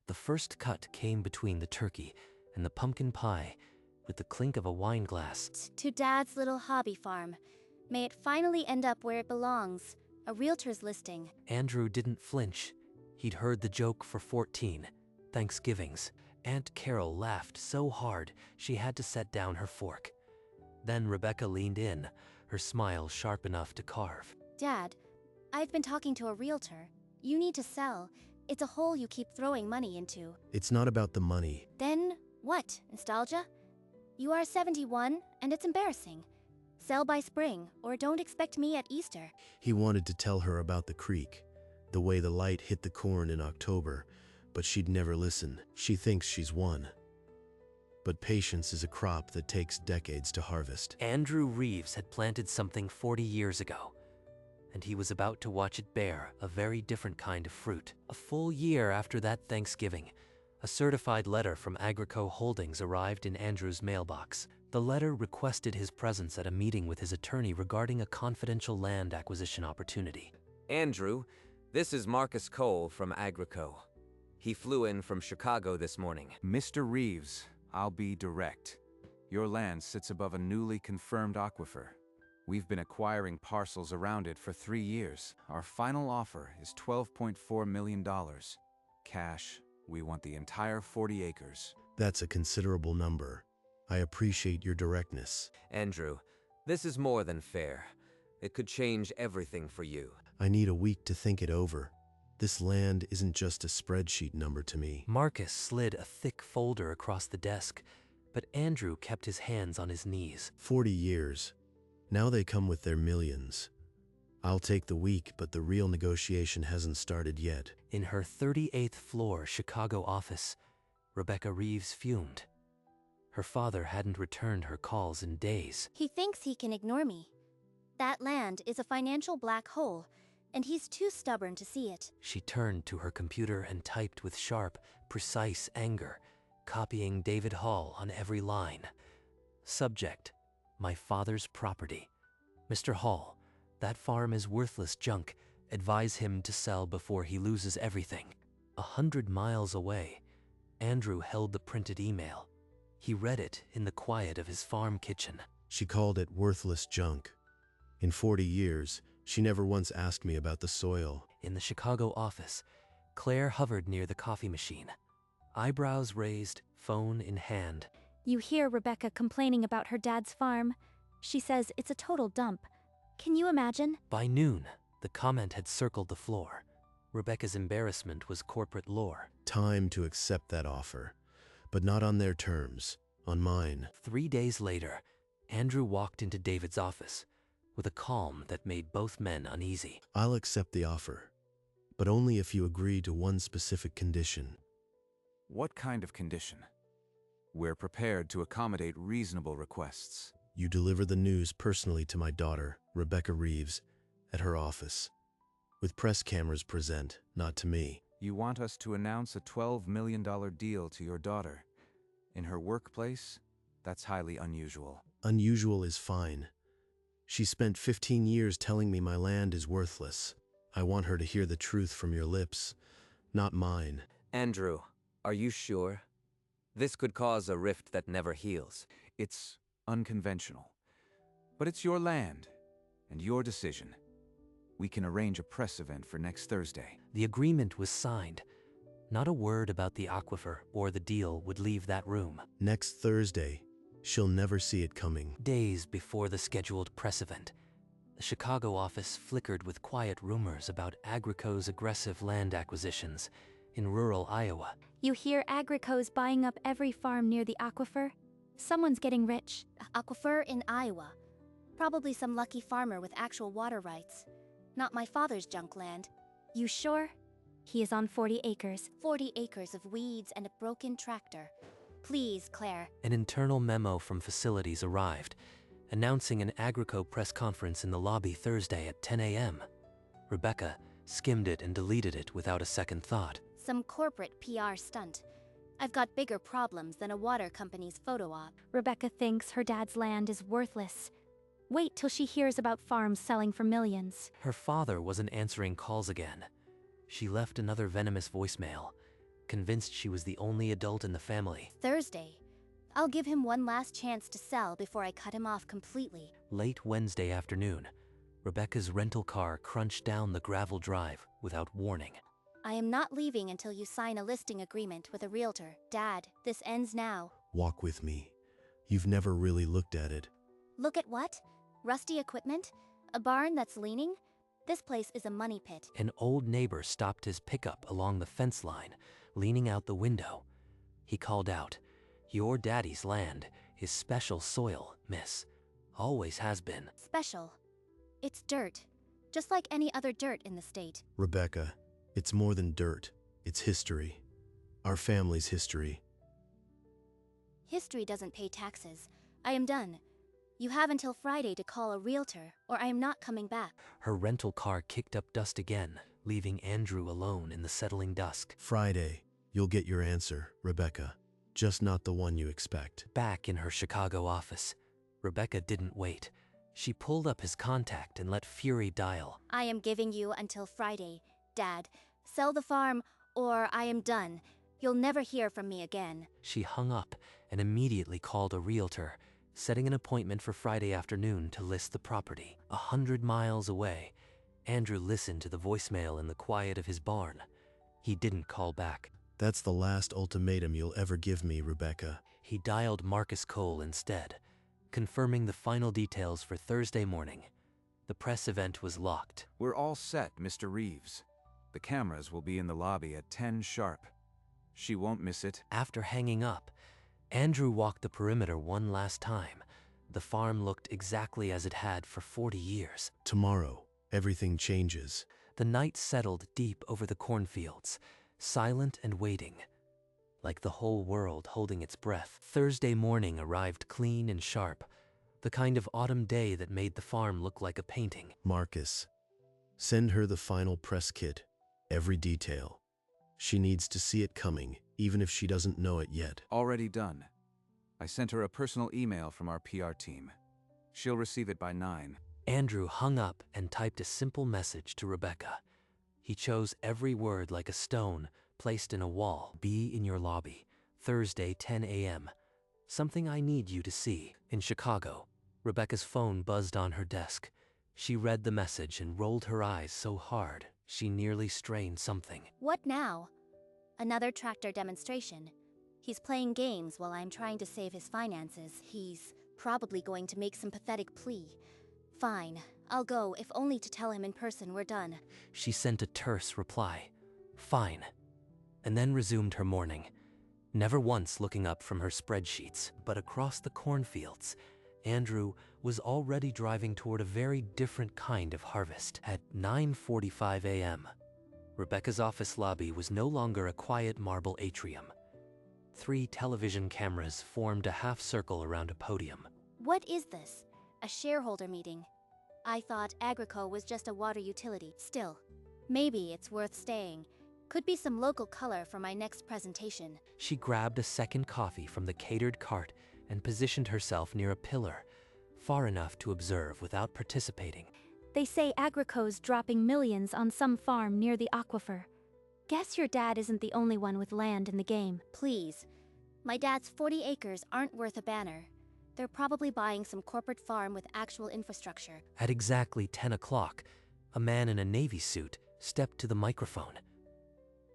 The first cut came between the turkey and the pumpkin pie, with the clink of a wine glass. To Dad's little hobby farm. May it finally end up where it belongs, a realtor's listing. Andrew didn't flinch. He'd heard the joke for 14 Thanksgivings. Aunt Carol laughed so hard she had to set down her fork. Then Rebecca leaned in, her smile sharp enough to carve. Dad, I've been talking to a realtor. You need to sell. It's a hole you keep throwing money into. It's not about the money. Then what? Nostalgia? You are 71, and it's embarrassing. Sell by spring, or don't expect me at Easter. He wanted to tell her about the creek, the way the light hit the corn in October, but she'd never listen. She thinks she's won. But patience is a crop that takes decades to harvest. Andrew Reeves had planted something 40 years ago, and he was about to watch it bear a very different kind of fruit. A full year after that Thanksgiving, a certified letter from Agrico Holdings arrived in Andrew's mailbox. The letter requested his presence at a meeting with his attorney regarding a confidential land acquisition opportunity. Andrew, this is Marcus Cole from Agrico. He flew in from Chicago this morning. Mr. Reeves, I'll be direct. Your land sits above a newly confirmed aquifer. We've been acquiring parcels around it for 3 years. Our final offer is $12.4 million. Cash, we want the entire 40 acres. That's a considerable number. I appreciate your directness. Andrew, this is more than fair. It could change everything for you. I need a week to think it over. This land isn't just a spreadsheet number to me. Marcus slid a thick folder across the desk, but Andrew kept his hands on his knees. 40 years. Now they come with their millions. I'll take the week, but the real negotiation hasn't started yet. In her 38th floor Chicago office, Rebecca Reeves fumed. Her father hadn't returned her calls in days. He thinks he can ignore me. That land is a financial black hole, and he's too stubborn to see it. She turned to her computer and typed with sharp, precise anger, copying David Hall on every line. Subject: my father's property. Mr. Hall, that farm is worthless junk. Advise him to sell before he loses everything. 100 miles away, Andrew held the printed email. He read it in the quiet of his farm kitchen. She called it worthless junk. In 40 years, she never once asked me about the soil. In the Chicago office, Claire hovered near the coffee machine, eyebrows raised, phone in hand. You hear Rebecca complaining about her dad's farm. She says it's a total dump. Can you imagine? By noon, the comment had circled the floor. Rebecca's embarrassment was corporate lore. Time to accept that offer, but not on their terms, on mine. 3 days later, Andrew walked into David's office with a calm that made both men uneasy. I'll accept the offer, but only if you agree to one specific condition. What kind of condition? We're prepared to accommodate reasonable requests. You deliver the news personally to my daughter, Rebecca Reeves, at her office, with press cameras present, not to me. You want us to announce a $12 million deal to your daughter. In her workplace, that's highly unusual. Unusual is fine. She spent 15 years telling me my land is worthless. I want her to hear the truth from your lips, not mine. Andrew, are you sure? This could cause a rift that never heals. It's unconventional. But it's your land, and your decision. We can arrange a press event for next Thursday. The agreement was signed. Not a word about the aquifer or the deal would leave that room. Next Thursday, she'll never see it coming. Days before the scheduled press event, the Chicago office flickered with quiet rumors about Agrico's aggressive land acquisitions in rural Iowa. You hear Agrico's buying up every farm near the aquifer? Someone's getting rich. Aquifer in Iowa. Probably some lucky farmer with actual water rights. Not my father's junk land. You sure? He is on 40 acres. 40 acres of weeds and a broken tractor. Please, Claire. An internal memo from facilities arrived, announcing an Agrico press conference in the lobby Thursday at 10 a.m. Rebecca skimmed it and deleted it without a second thought. Some corporate PR stunt. I've got bigger problems than a water company's photo op. Rebecca thinks her dad's land is worthless. Wait till she hears about farms selling for millions. Her father wasn't answering calls again. She left another venomous voicemail, convinced she was the only adult in the family. Thursday. I'll give him one last chance to sell before I cut him off completely. Late Wednesday afternoon, Rebecca's rental car crunched down the gravel drive without warning. I am not leaving until you sign a listing agreement with a realtor. Dad, this ends now. Walk with me. You've never really looked at it. Look at what? Rusty equipment? A barn that's leaning? This place is a money pit. An old neighbor stopped his pickup along the fence line, leaning out the window. He called out, "Your daddy's land is special soil, miss. Always has been." Special. It's dirt. Just like any other dirt in the state. Rebecca, it's more than dirt. It's history. Our family's history. History doesn't pay taxes. I am done. You have until Friday to call a realtor, or I am not coming back. Her rental car kicked up dust again, leaving Andrew alone in the settling dusk. Friday, you'll get your answer, Rebecca. Just not the one you expect. Back in her Chicago office, Rebecca didn't wait. She pulled up his contact and let Fury dial. I am giving you until Friday. Dad, sell the farm, or I am done. You'll never hear from me again. She hung up and immediately called a realtor, setting an appointment for Friday afternoon to list the property. 100 miles away, Andrew listened to the voicemail in the quiet of his barn. He didn't call back. That's the last ultimatum you'll ever give me, Rebecca. He dialed Marcus Cole instead, confirming the final details for Thursday morning. The press event was locked. We're all set, Mr. Reeves. The cameras will be in the lobby at 10 sharp. She won't miss it. After hanging up, Andrew walked the perimeter one last time. The farm looked exactly as it had for 40 years. Tomorrow, everything changes. The night settled deep over the cornfields, silent and waiting, like the whole world holding its breath. Thursday morning arrived clean and sharp, the kind of autumn day that made the farm look like a painting. Marcus, send her the final press kit, every detail. She needs to see it coming, even if she doesn't know it yet. Already done. I sent her a personal email from our PR team. She'll receive it by 9. Andrew hung up and typed a simple message to Rebecca. He chose every word like a stone placed in a wall. Be in your lobby, Thursday 10 a.m. Something I need you to see. In Chicago, Rebecca's phone buzzed on her desk. She read the message and rolled her eyes so hard she nearly strained something. What now? Another tractor demonstration. He's playing games while I'm trying to save his finances. He's probably going to make some pathetic plea. Fine, I'll go, if only to tell him in person we're done. She sent a terse reply, "Fine," and then resumed her morning, never once looking up from her spreadsheets. But across the cornfields, Andrew was already driving toward a very different kind of harvest. At 9:45 a.m., Rebecca's office lobby was no longer a quiet marble atrium. 3 television cameras formed a half circle around a podium. What is this? A shareholder meeting. I thought Agrico was just a water utility. Still, maybe it's worth staying. Could be some local color for my next presentation. She grabbed a second coffee from the catered cart and positioned herself near a pillar, far enough to observe without participating. They say Agrico's dropping millions on some farm near the aquifer. Guess your dad isn't the only one with land in the game. Please. My dad's 40 acres aren't worth a banner. They're probably buying some corporate farm with actual infrastructure. At exactly 10 o'clock, a man in a Navy suit stepped to the microphone.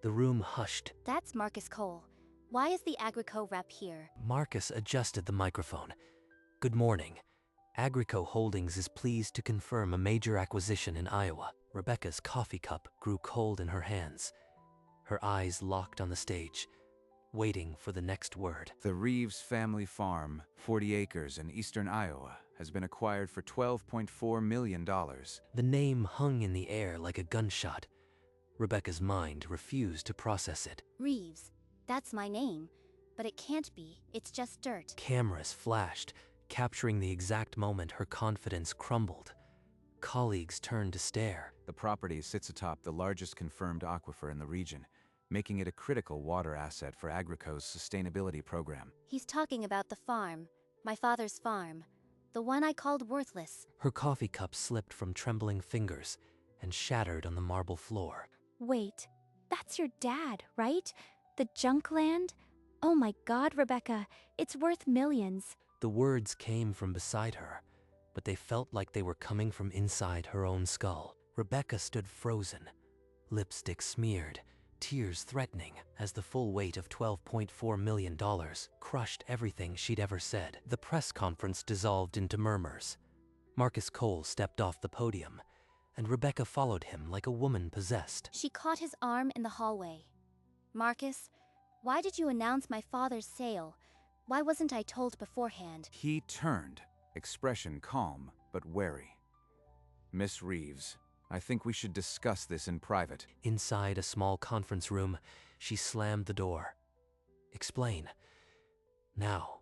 The room hushed. That's Marcus Cole. Why is the Agrico rep here? Marcus adjusted the microphone. Good morning. Agrico Holdings is pleased to confirm a major acquisition in Iowa. Rebecca's coffee cup grew cold in her hands. Her eyes locked on the stage, waiting for the next word. The Reeves family farm, 40 acres in eastern Iowa, has been acquired for $12.4 million. The name hung in the air like a gunshot. Rebecca's mind refused to process it. Reeves. That's my name. But it can't be. It's just dirt. Cameras flashed, capturing the exact moment her confidence crumbled. Colleagues turned to stare. The property sits atop the largest confirmed aquifer in the region, making it a critical water asset for Agrico's sustainability program. He's talking about the farm. My father's farm. The one I called worthless. Her coffee cup slipped from trembling fingers and shattered on the marble floor. Wait, that's your dad, right? The junk land? Oh my god, Rebecca, it's worth millions. The words came from beside her, but they felt like they were coming from inside her own skull. Rebecca stood frozen, lipstick smeared, tears threatening as the full weight of $12.4 million crushed everything she'd ever said. The press conference dissolved into murmurs. Marcus Cole stepped off the podium, and Rebecca followed him like a woman possessed. She caught his arm in the hallway. Marcus, why did you announce my father's sale? Why wasn't I told beforehand? He turned, expression calm but wary. Miss Reeves, I think we should discuss this in private. Inside a small conference room, she slammed the door. Explain. Now,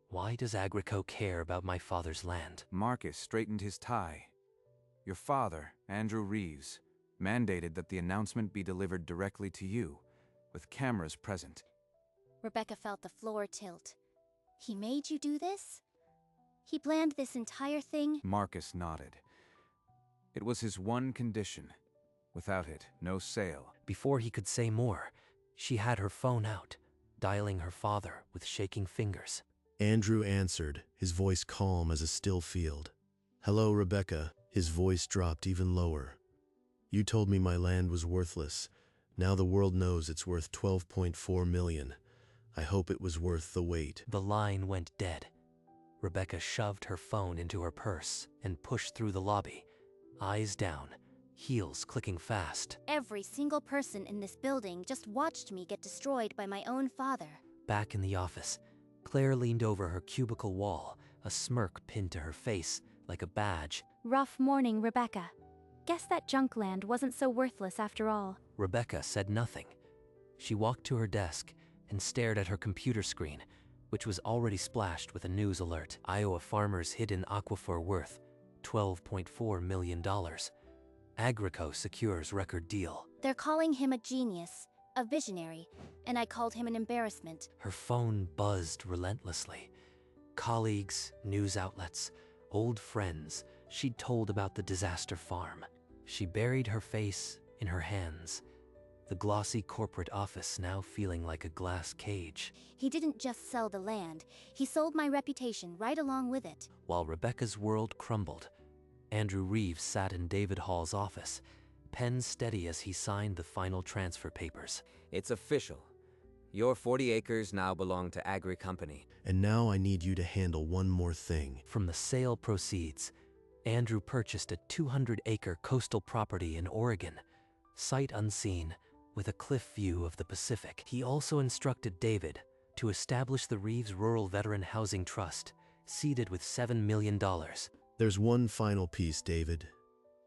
why does Agrico care about my father's land? Marcus straightened his tie. Your father, Andrew Reeves, mandated that the announcement be delivered directly to you, with cameras present. Rebecca felt the floor tilt. He made you do this? He planned this entire thing? Marcus nodded. It was his one condition. Without it, no sale. Before he could say more, she had her phone out, dialing her father with shaking fingers. Andrew answered, his voice calm as a still field. Hello, Rebecca. His voice dropped even lower. You told me my land was worthless. Now the world knows it's worth $12.4 million. I hope it was worth the wait. The line went dead. Rebecca shoved her phone into her purse and pushed through the lobby, eyes down, heels clicking fast. Every single person in this building just watched me get destroyed by my own father. Back in the office, Claire leaned over her cubicle wall, a smirk pinned to her face like a badge. Rough morning, Rebecca. Guess that junk land wasn't so worthless after all. Rebecca said nothing. She walked to her desk and stared at her computer screen, which was already splashed with a news alert. Iowa farmers hid in aquifer worth $12.4 million. Agrico secures record deal. They're calling him a genius, a visionary, and I called him an embarrassment. Her phone buzzed relentlessly. Colleagues, news outlets, old friends she'd told about the disaster farm. She buried her face in her hands, the glossy corporate office now feeling like a glass cage. He didn't just sell the land, he sold my reputation right along with it. While Rebecca's world crumbled, Andrew Reeves sat in David Hall's office, pen steady as he signed the final transfer papers. It's official. Your 40 acres now belong to Agri Company. And now I need you to handle one more thing. From the sale proceeds, Andrew purchased a 200-acre coastal property in Oregon, sight unseen, with a cliff view of the Pacific. He also instructed David to establish the Reeves Rural Veteran Housing Trust, seeded with $7 million. There's one final piece, David.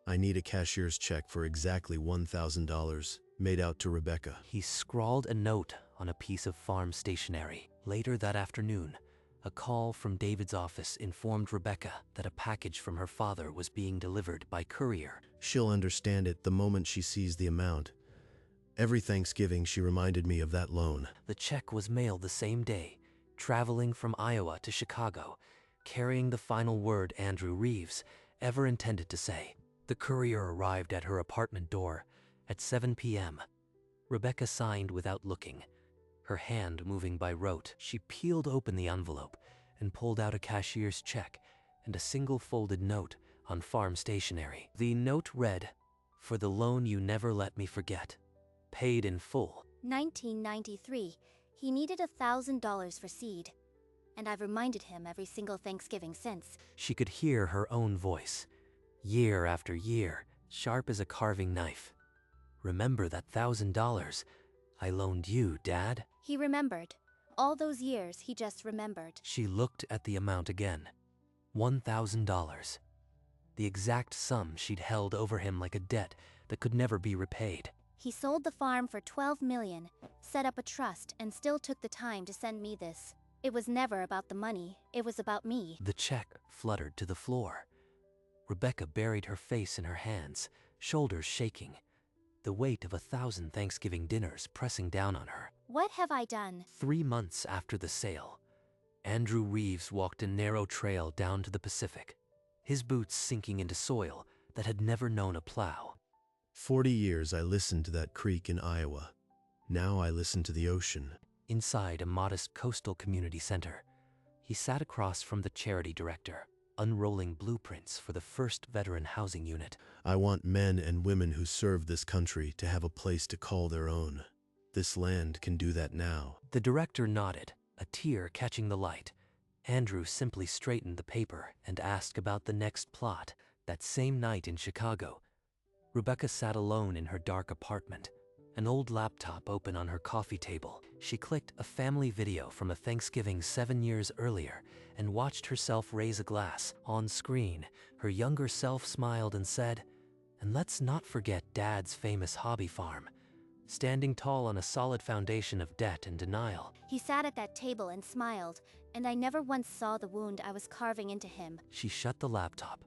I need a cashier's check for exactly $1,000 made out to Rebecca. He scrawled a note on a piece of farm stationery. Later that afternoon, a call from David's office informed Rebecca that a package from her father was being delivered by courier. She'll understand it the moment she sees the amount. Every Thanksgiving, she reminded me of that loan. The check was mailed the same day, traveling from Iowa to Chicago, carrying the final word Andrew Reeves ever intended to say. The courier arrived at her apartment door at 7 p.m. Rebecca signed without looking, her hand moving by rote. She peeled open the envelope and pulled out a cashier's check and a single folded note on farm stationery. The note read, "For the loan you never let me forget. Paid in full." 1993. He needed $1,000 for seed. And I've reminded him every single Thanksgiving since. She could hear her own voice, year after year, sharp as a carving knife. "Remember that $1,000 I loaned you, Dad?" He remembered. All those years, he just remembered. She looked at the amount again. $1,000. The exact sum she'd held over him like a debt that could never be repaid. He sold the farm for $12 million, set up a trust, and still took the time to send me this. It was never about the money, it was about me. The check fluttered to the floor. Rebecca buried her face in her hands, shoulders shaking, the weight of 1,000 Thanksgiving dinners pressing down on her. What have I done? 3 months after the sale, Andrew Reeves walked a narrow trail down to the Pacific, his boots sinking into soil that had never known a plow. 40 years I listened to that creek in Iowa. Now I listen to the ocean. Inside a modest coastal community center, he sat across from the charity director, unrolling blueprints for the first veteran housing unit. I want men and women who serve this country to have a place to call their own. This land can do that now. The director nodded, a tear catching the light. Andrew simply straightened the paper and asked about the next plot. That same night in Chicago, Rebecca sat alone in her dark apartment, an old laptop open on her coffee table. She clicked a family video from a Thanksgiving 7 years earlier and watched herself raise a glass. On screen, her younger self smiled and said, "And let's not forget Dad's famous hobby farm," standing tall on a solid foundation of debt and denial. He sat at that table and smiled, and I never once saw the wound I was carving into him. She shut the laptop.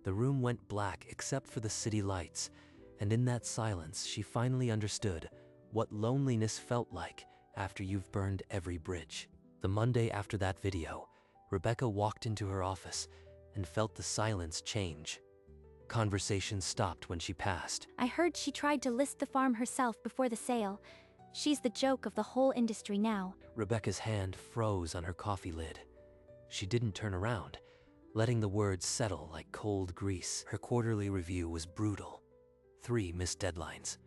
The room went black except for the city lights, and in that silence she finally understood what loneliness felt like after you've burned every bridge. The Monday after that video, Rebecca walked into her office and felt the silence change. Conversation stopped when she passed. I heard she tried to list the farm herself before the sale. She's the joke of the whole industry now. Rebecca's hand froze on her coffee lid. She didn't turn around, letting the words settle like cold grease. Her quarterly review was brutal. 3 missed deadlines.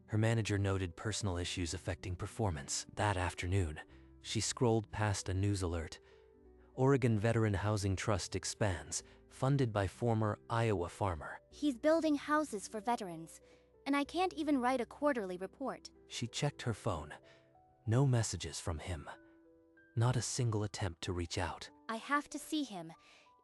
Her manager noted personal issues affecting performance. That afternoon, she scrolled past a news alert. Oregon Veteran Housing Trust expands, funded by former Iowa farmer. He's building houses for veterans, and I can't even write a quarterly report. She checked her phone. No messages from him. Not a single attempt to reach out. I have to see him.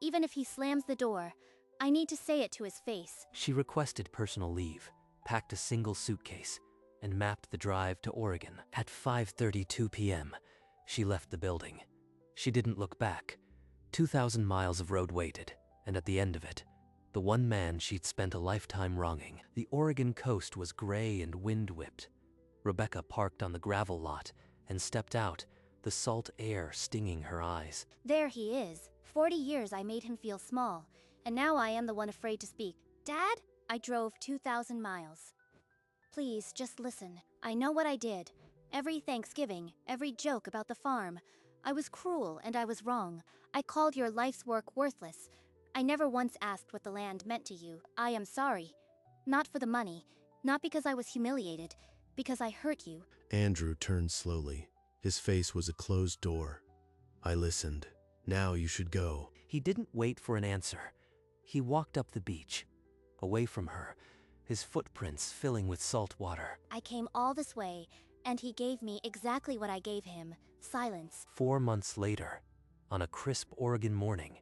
Even if he slams the door, I need to say it to his face. She requested personal leave, packed a single suitcase, and mapped the drive to Oregon. At 5:32 p.m., she left the building. She didn't look back. 2,000 miles of road waited, and at the end of it, the one man she'd spent a lifetime wronging. The Oregon coast was gray and wind-whipped. Rebecca parked on the gravel lot and stepped out, the salt air stinging her eyes. There he is. 40 years I made him feel small, and now I am the one afraid to speak. Dad, I drove 2,000 miles. Please, just listen. I know what I did. Every Thanksgiving, every joke about the farm. I was cruel and I was wrong. I called your life's work worthless. I never once asked what the land meant to you. I am sorry. Not for the money, not because I was humiliated, because I hurt you. Andrew turned slowly. His face was a closed door. I listened. Now you should go. He didn't wait for an answer. He walked up the beach, away from her, his footprints filling with salt water. I came all this way, and he gave me exactly what I gave him. Silence. 4 months later, on a crisp Oregon morning,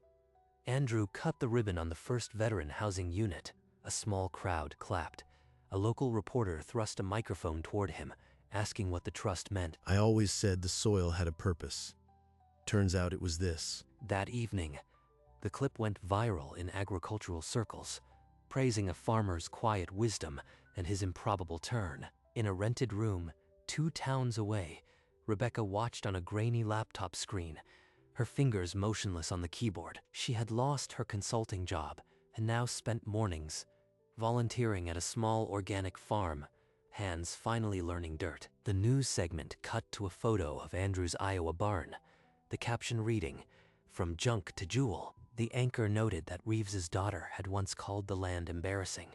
Andrew cut the ribbon on the first veteran housing unit. A small crowd clapped. A local reporter thrust a microphone toward him, asking what the trust meant. I always said the soil had a purpose. Turns out it was this. That evening, the clip went viral in agricultural circles, praising a farmer's quiet wisdom and his improbable turn. In a rented room, 2 towns away, Rebecca watched on a grainy laptop screen, her fingers motionless on the keyboard. She had lost her consulting job and now spent mornings volunteering at a small organic farm, hands finally learning dirt. The news segment cut to a photo of Andrew's Iowa barn, the caption reading, "From junk to jewel." The anchor noted that Reeves's daughter had once called the land embarrassing.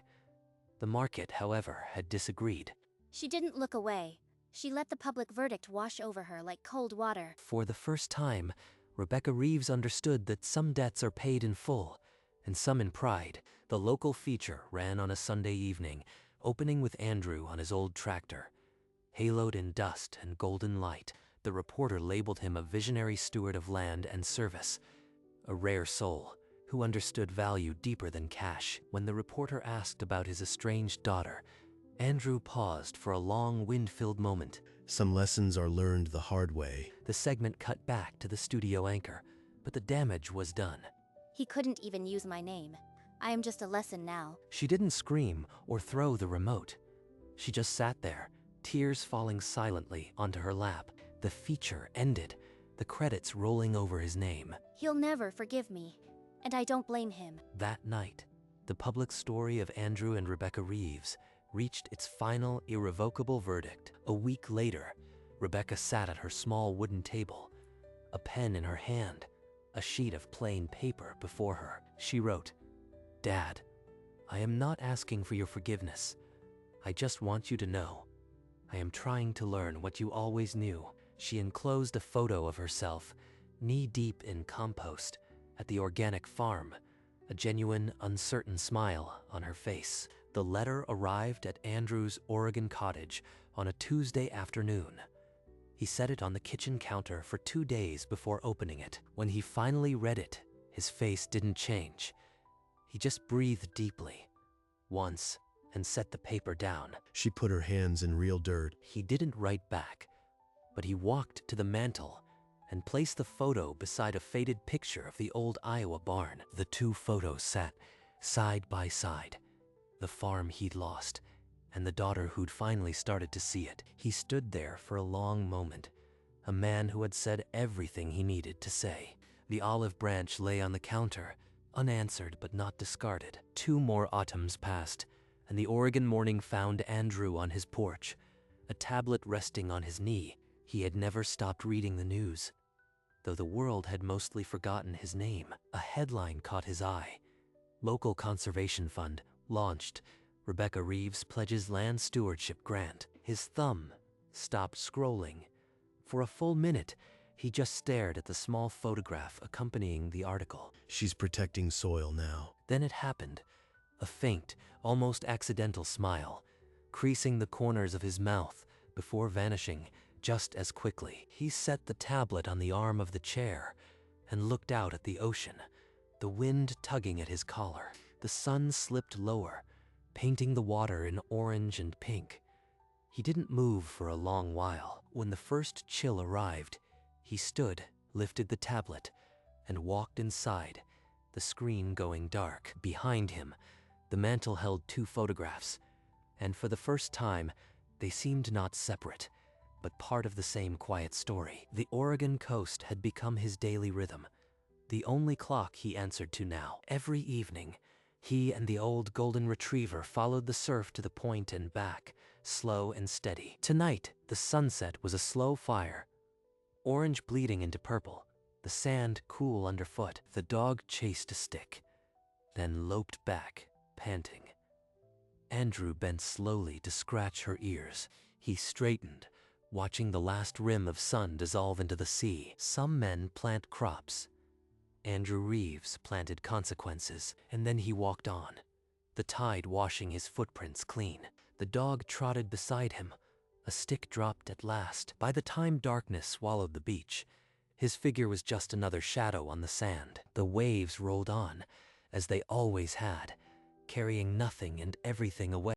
The market, however, had disagreed. She didn't look away. She let the public verdict wash over her like cold water. For the first time, Rebecca Reeves understood that some debts are paid in full, and some in pride. The local feature ran on a Sunday evening, opening with Andrew on his old tractor. Haloed in dust and golden light, the reporter labeled him a visionary steward of land and service, a rare soul who understood value deeper than cash. When the reporter asked about his estranged daughter, Andrew paused for a long, wind-filled moment. Some lessons are learned the hard way. The segment cut back to the studio anchor, but the damage was done. He couldn't even use my name. I am just a lesson now. She didn't scream or throw the remote. She just sat there, tears falling silently onto her lap. The feature ended, the credits rolling over his name. He'll never forgive me, and I don't blame him. That night, the public story of Andrew and Rebecca Reeves reached its final, irrevocable verdict. A week later, Rebecca sat at her small wooden table, a pen in her hand, a sheet of plain paper before her. She wrote, "Dad, I am not asking for your forgiveness. I just want you to know. I am trying to learn what you always knew." She enclosed a photo of herself, knee-deep in compost, at the organic farm, a genuine, uncertain smile on her face. The letter arrived at Andrew's Oregon cottage on a Tuesday afternoon. He set it on the kitchen counter for 2 days before opening it. When he finally read it, his face didn't change. He just breathed deeply, once, and set the paper down. She put her hands in real dirt. He didn't write back, but he walked to the mantel and placed the photo beside a faded picture of the old Iowa barn. The two photos sat side by side, the farm he'd lost and the daughter who'd finally started to see it. He stood there for a long moment, a man who had said everything he needed to say. The olive branch lay on the counter, unanswered but not discarded. 2 more autumns passed, and the Oregon morning found Andrew on his porch, a tablet resting on his knee. He had never stopped reading the news, though the world had mostly forgotten his name. A headline caught his eye. Local Conservation Fund launched. Rebecca Reeves pledges land stewardship grant. His thumb stopped scrolling. For a full minute, he just stared at the small photograph accompanying the article. She's protecting soil now. Then it happened. A faint, almost accidental smile, creasing the corners of his mouth before vanishing just as quickly. He set the tablet on the arm of the chair and looked out at the ocean, the wind tugging at his collar. The sun slipped lower, painting the water in orange and pink. He didn't move for a long while. When the first chill arrived, he stood, lifted the tablet, and walked inside, the screen going dark. Behind him, the mantel held 2 photographs, and for the first time, they seemed not separate, but part of the same quiet story. The Oregon coast had become his daily rhythm, the only clock he answered to now. Every evening, he and the old golden retriever followed the surf to the point and back, slow and steady. Tonight, the sunset was a slow fire, orange bleeding into purple, the sand cool underfoot. The dog chased a stick, then loped back, panting. Andrew bent slowly to scratch her ears. He straightened, watching the last rim of sun dissolve into the sea. Some men plant crops. Andrew Reeves planted consequences, and then he walked on, the tide washing his footprints clean. The dog trotted beside him, a stick dropped at last. By the time darkness swallowed the beach, his figure was just another shadow on the sand. The waves rolled on, as they always had, carrying nothing and everything away.